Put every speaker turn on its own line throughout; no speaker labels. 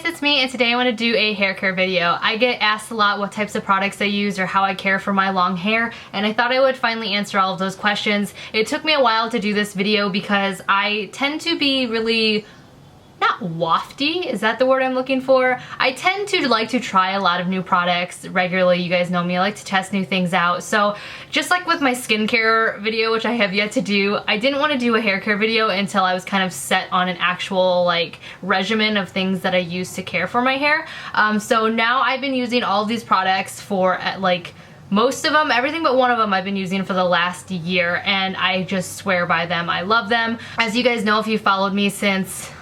it's me, and today I want to do a hair care video. I get asked a lot what types of products I use or how I care for my long hair, and I thought I would finally answer all of those questions. It took me a while to do this video because I tend to be really not wafty, is that the word I'm looking for? I tend to like to try a lot of new products regularly. You guys know me, I like to test new things out. So just like with my skincare video, which I have yet to do, I didn't want to do a hair care video until I was kind of set on an actual like regimen of things that I use to care for my hair. So now I've been using all of these products for like most of them, everything but one of them I've been using for the last year, and I just swear by them. I love them. As you guys know, if you followed me since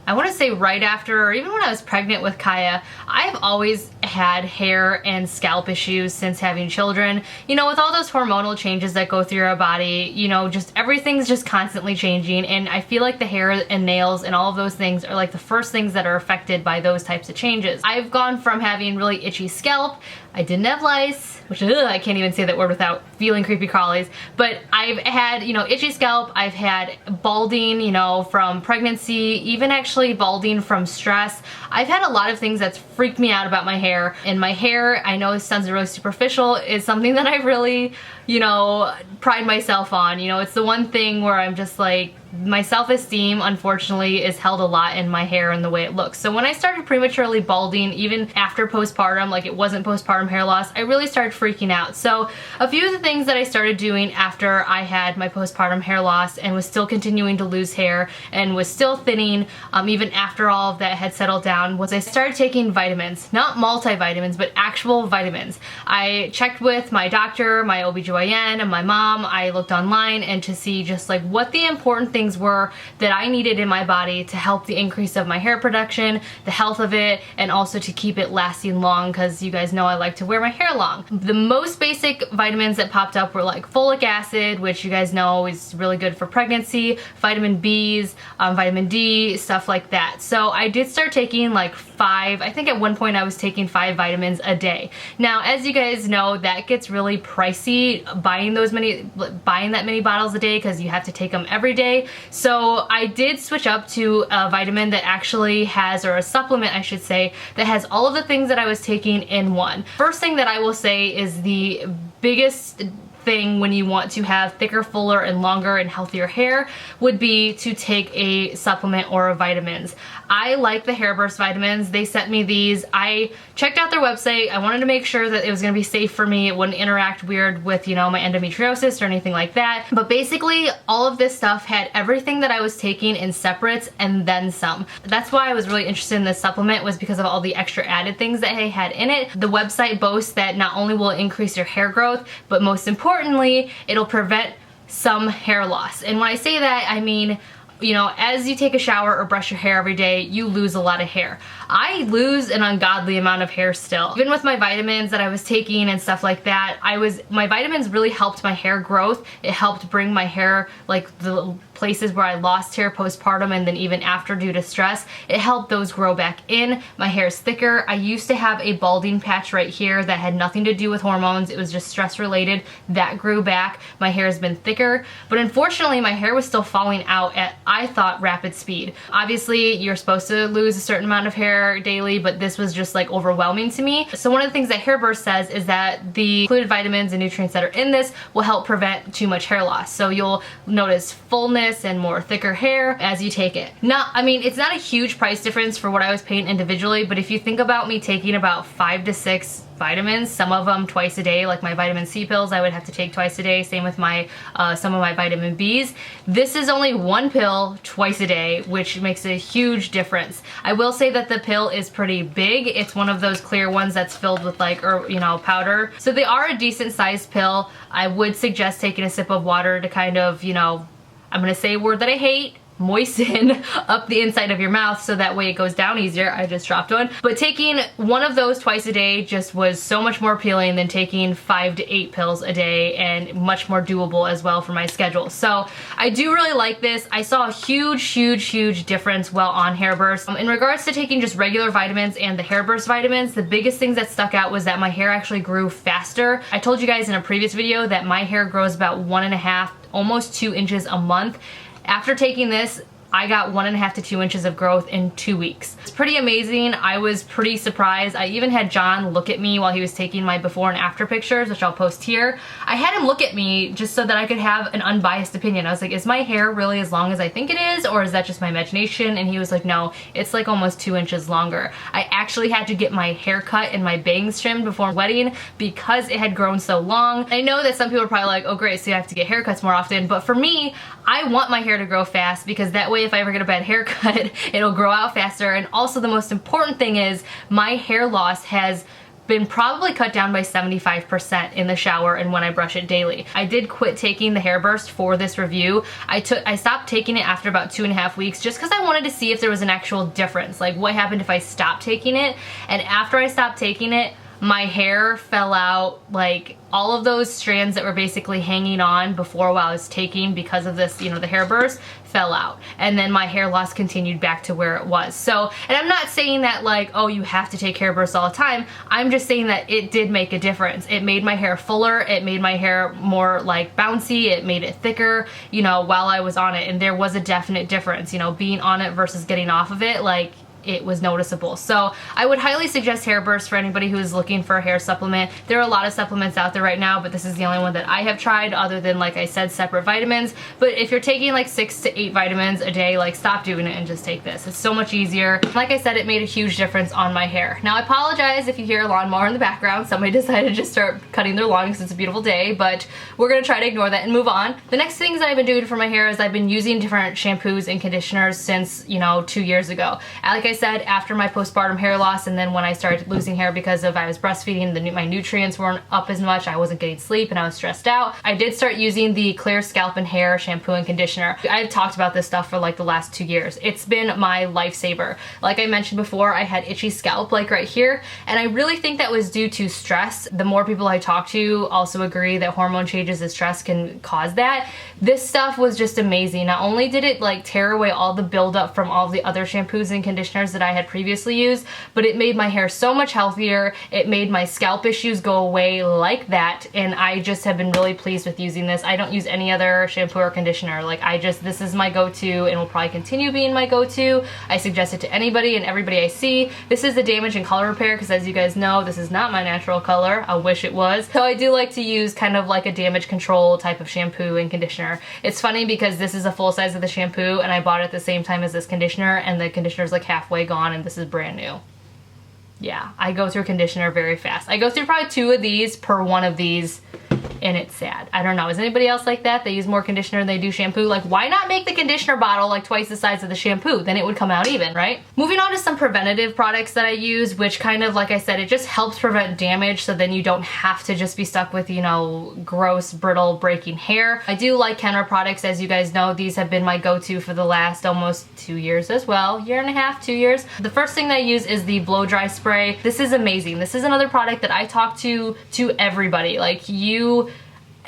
I want to say right after, or even when I was pregnant with Kaya, I've always had hair and scalp issues since having children. You know, with all those hormonal changes that go through our body, you know, just everything's just constantly changing, and I feel like the hair and nails and all of those things are like the first things that are affected by those types of changes. I've gone from having really itchy scalp, I didn't have lice, which I can't even say that word without feeling creepy crawlies, but I've had, you know, itchy scalp, I've had balding, you know, from pregnancy, even actually balding from stress. I've had a lot of things that's freaked me out about my hair, and my hair, I know it sounds really superficial, is something that I really, you know, pride myself on. You know, it's the one thing where I'm just like, my self-esteem unfortunately is held a lot in my hair and the way it looks. So when I started prematurely balding, even after postpartum, like it wasn't postpartum hair loss, I really started freaking out. So a few of the things that I started doing after I had my postpartum hair loss and was still continuing to lose hair and was still thinning, even after all of that had settled down, was I started taking vitamins. Not multivitamins, but actual vitamins. I checked with my doctor, my OBGYN, and my mom. I looked online and to see just like what the important things were that I needed in my body to help the increase of my hair production, the health of it, and also to keep it lasting long, because you guys know I like to wear my hair long. The most basic vitamins that popped up were like folic acid, which you guys know is really good for pregnancy, vitamin Bs, vitamin D, stuff like that. So I did start taking like 5, I think at one point I was taking 5 vitamins a day. Now, as you guys know, that gets really pricey buying that many bottles a day, because you have to take them every day. So I did switch up to a vitamin that actually has, or a supplement I should say, that has all of the things that I was taking in one. First thing that I will say is the biggest thing when you want to have thicker, fuller, and longer and healthier hair would be to take a supplement or a vitamins. I like the Hairburst vitamins. They sent me these. I checked out their website. I wanted to make sure that it was going to be safe for me. It wouldn't interact weird with, you know, my endometriosis or anything like that. But basically, all of this stuff had everything that I was taking in separates and then some. That's why I was really interested in this supplement, was because of all the extra added things that they had in it. The website boasts that not only will it increase your hair growth, but most importantly, it'll prevent some hair loss. And when I say that, I mean, you know, as you take a shower or brush your hair every day, you lose a lot of hair. I lose an ungodly amount of hair still. Even with my vitamins that I was taking and stuff like that, my vitamins really helped my hair growth. It helped bring my hair, like the places where I lost hair postpartum and then even after due to stress, it helped those grow back in. My hair is thicker. I used to have a balding patch right here that had nothing to do with hormones. It was just stress related. That grew back. My hair has been thicker, but unfortunately my hair was still falling out at, I thought, rapid speed. Obviously you're supposed to lose a certain amount of hair daily, but this was just like overwhelming to me. So one of the things that Hairburst says is that the included vitamins and nutrients that are in this will help prevent too much hair loss. So you'll notice fullness and more thicker hair as you take it. Now, I mean, it's not a huge price difference for what I was paying individually, but if you think about me taking about 5 to 6 vitamins, some of them twice a day, like my vitamin C pills I would have to take twice a day, same with my some of my vitamin Bs. This is only 1 pill twice a day, which makes a huge difference. I will say that the pill is pretty big. It's one of those clear ones that's filled with like, or you know, powder. So they are a decent sized pill. I would suggest taking a sip of water to kind of, you know, I'm gonna say a word that I hate, moisten up the inside of your mouth so that way it goes down easier. I just dropped one. But taking one of those twice a day just was so much more appealing than taking 5 to 8 pills a day, and much more doable as well for my schedule. So I do really like this. I saw a huge difference while on Hairburst. In regards to taking just regular vitamins and the Hairburst vitamins, the biggest things that stuck out was that my hair actually grew faster. I told you guys in a previous video that my hair grows about 1.5, almost 2 inches a month. After taking this, I got 1.5 to 2 inches of growth in 2 weeks. It's pretty amazing. I was pretty surprised. I even had John look at me while he was taking my before and after pictures, which I'll post here. I had him look at me just so that I could have an unbiased opinion. I was like, is my hair really as long as I think it is, or is that just my imagination? And he was like, no, it's like almost 2 inches longer. I actually had to get my hair cut and my bangs trimmed before wedding because it had grown so long. I know that some people are probably like, oh great, so you have to get haircuts more often, but for me, I want my hair to grow fast because that way if I ever get a bad haircut, it'll grow out faster. And also the most important thing is my hair loss has been probably cut down by 75% in the shower and when I brush it daily. I did quit taking the Hairburst for this review. I stopped taking it after about 2.5 weeks just because I wanted to see if there was an actual difference. Like what happened if I stopped taking it? And after I stopped taking it, my hair fell out, like all of those strands that were basically hanging on before while I was taking because of this, you know, the Hairburst fell out. And then my hair loss continued back to where it was. So, and I'm not saying that like, oh, you have to take Hairburst all the time. I'm just saying that it did make a difference. It made my hair fuller. It made my hair more like bouncy. It made it thicker, you know, while I was on it. And there was a definite difference, you know, being on it versus getting off of it. Like, it was noticeable. So I would highly suggest Hairburst for anybody who is looking for a hair supplement. There are a lot of supplements out there right now, but this is the only one that I have tried other than, like I said, separate vitamins. But if you're taking like 6 to 8 vitamins a day, like stop doing it and just take this. It's so much easier. Like I said, it made a huge difference on my hair. Now I apologize if you hear a lawnmower in the background. Somebody decided to just start cutting their lawn because it's a beautiful day, but we're gonna try to ignore that and move on. The next things that I've been doing for my hair is I've been using different shampoos and conditioners since, you know, 2 years ago. Like I said, after my postpartum hair loss and then when I started losing hair because of I was breastfeeding, my nutrients weren't up as much, I wasn't getting sleep and I was stressed out, I did start using the Clear Scalp and Hair shampoo and conditioner. I've talked about this stuff for like the last 2 years. It's been my lifesaver. Like I mentioned before, I had itchy scalp like right here, and I really think that was due to stress. The more people I talk to also agree that hormone changes and stress can cause that. This stuff was just amazing. Not only did it like tear away all the buildup from all the other shampoos and conditioners that I had previously used, but it made my hair so much healthier. It made my scalp issues go away like that, and I just have been really pleased with using this. I don't use any other shampoo or conditioner. Like this is my go-to and will probably continue being my go-to. I suggest it to anybody and everybody I see. This is the damage and color repair because as you guys know, this is not my natural color. I wish it was. So I do like to use kind of like a damage control type of shampoo and conditioner. It's funny because this is a full size of the shampoo and I bought it at the same time as this conditioner, and the conditioner's like halfway gone and this is brand new. Yeah, I go through conditioner very fast. I go through probably 2 of these per one of these, and it's sad. I don't know. Is anybody else like that? They use more conditioner than they do shampoo? Like, why not make the conditioner bottle like twice the size of the shampoo? Then it would come out even, right? Moving on to some preventative products that I use, which kind of, like I said, it just helps prevent damage so then you don't have to just be stuck with, you know, gross, brittle, breaking hair. I do like Kenra products. As you guys know, these have been my go-to for the last almost 2 years as well. 1.5 2 years. The first thing that I use is the blow dry spray. This is amazing. This is another product that I talk to everybody. Like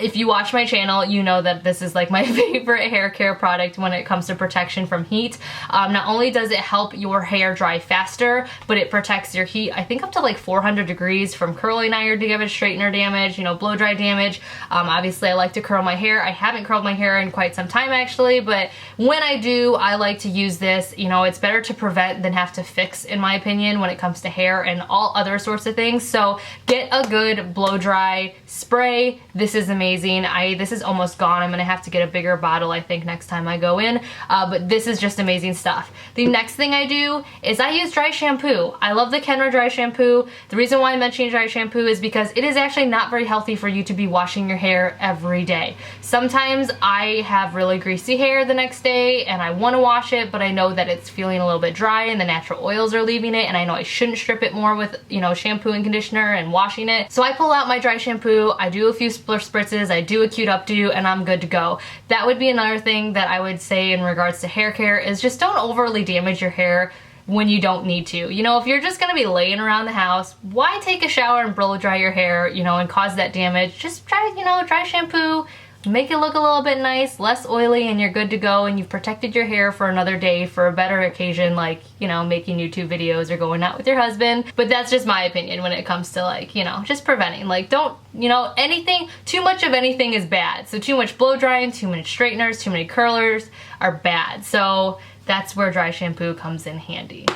if you watch my channel, you know that this is like my favorite hair care product when it comes to protection from heat. Not only does it help your hair dry faster, but it protects your heat, I think up to like 400 degrees from curling iron damage, straightener damage, you know, blow dry damage. Obviously I like to curl my hair. I haven't curled my hair in quite some time actually, but when I do, I like to use this. You know, it's better to prevent than have to fix, in my opinion, when it comes to hair and all other sorts of things. So get a good blow dry spray. This is amazing. This is almost gone. I'm gonna have to get a bigger bottle, I think, next time I go in, but this is just amazing stuff. The next thing I do is I use dry shampoo. I love the Kenra dry shampoo. The reason why I'm mentioning dry shampoo is because it is actually not very healthy for you to be washing your hair every day. Sometimes I have really greasy hair the next day and I want to wash it, but I know that it's feeling a little bit dry and the natural oils are leaving it, and I know I shouldn't strip it more with, you know, shampoo and conditioner and washing it. So I pull out my dry shampoo, I do a few spritzes, I do a cute updo, and I'm good to go. That would be another thing that I would say in regards to hair care is just don't overly damage your hair when you don't need to. You know, if you're just gonna be laying around the house, why take a shower and blow dry your hair, you know, and cause that damage? Just try, you know, dry shampoo, make it look a little bit nice, less oily, and you're good to go, and you've protected your hair for another day for a better occasion, like, you know, making YouTube videos or going out with your husband. But that's just my opinion when it comes to, like, you know, just preventing. Like, don't, you know, anything, too much of anything is bad. So too much blow drying, too many straighteners, too many curlers are bad. So that's where dry shampoo comes in handy.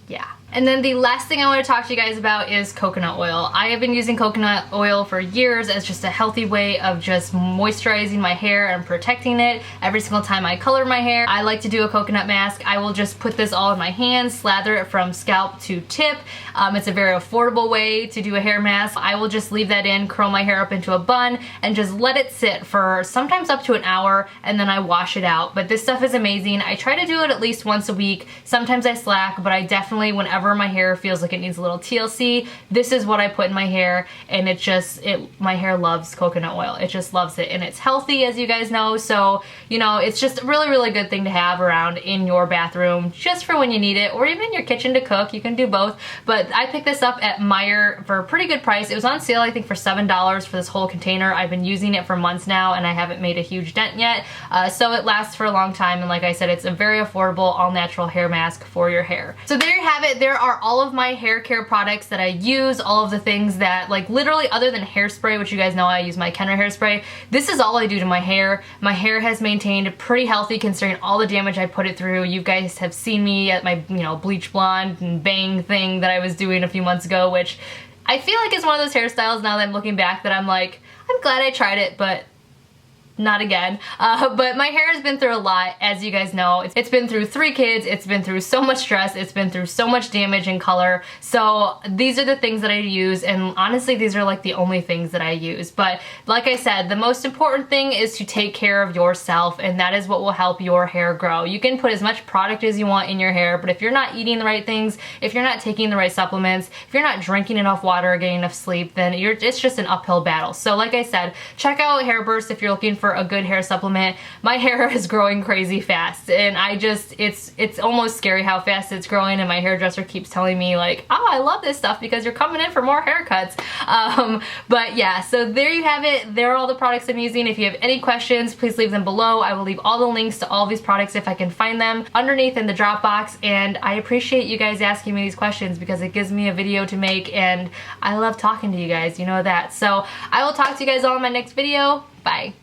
Yeah. And then the last thing I want to talk to you guys about is coconut oil. I have been using coconut oil for years as just a healthy way of just moisturizing my hair and protecting it. Every single time I color my hair, I like to do a coconut mask. I will just put this all in my hands, slather it from scalp to tip. It's a very affordable way to do a hair mask. I will just leave that in, curl my hair up into a bun, and just let it sit for sometimes up to an hour, and then I wash it out. But this stuff is amazing. I try to do it at least once a week. Sometimes I slack, but I definitely, whenever my hair feels like it needs a little TLC, this is what I put in my hair, and my hair loves coconut oil. It just loves it, and it's healthy, as you guys know, so you know, it's just a really, really good thing to have around in your bathroom just for when you need it, or even in your kitchen to cook. You can do both. But I picked this up at Meijer for a pretty good price. It was on sale, I think, for $7 for this whole container. I've been using it for months now, and I haven't made a huge dent yet, so it lasts for a long time, and like I said, it's a very affordable, all-natural hair mask for your hair. So there you have it. There are all of my hair care products that I use, all of the things that, like, literally, other than hairspray, which you guys know I use my Kenra hairspray, this is all I do to my hair. My hair has maintained pretty healthy considering all the damage I put it through. You guys have seen me at my, you know, bleach blonde and bang thing that I was doing a few months ago, which I feel like is one of those hairstyles now that I'm looking back that I'm like, I'm glad I tried it, but not again. But my hair has been through a lot, as you guys know. It's been through 3 kids, it's been through so much stress, it's been through so much damage and color. So these are the things that I use, and honestly, these are like the only things that I use. But like I said, the most important thing is to take care of yourself, and that is what will help your hair grow. You can put as much product as you want in your hair, but if you're not eating the right things, if you're not taking the right supplements, if you're not drinking enough water or getting enough sleep, then it's just an uphill battle. So like I said, check out Hairburst if you're looking for a good hair supplement. My hair is growing crazy fast, and it's almost scary how fast it's growing, and my hairdresser keeps telling me like, oh, I love this stuff because you're coming in for more haircuts. But yeah, so there you have it. There are all the products I'm using. If you have any questions, please leave them below. I will leave all the links to all of these products if I can find them underneath in the drop box, and I appreciate you guys asking me these questions because it gives me a video to make, and I love talking to you guys, you know that. So I will talk to you guys all in my next video. Bye.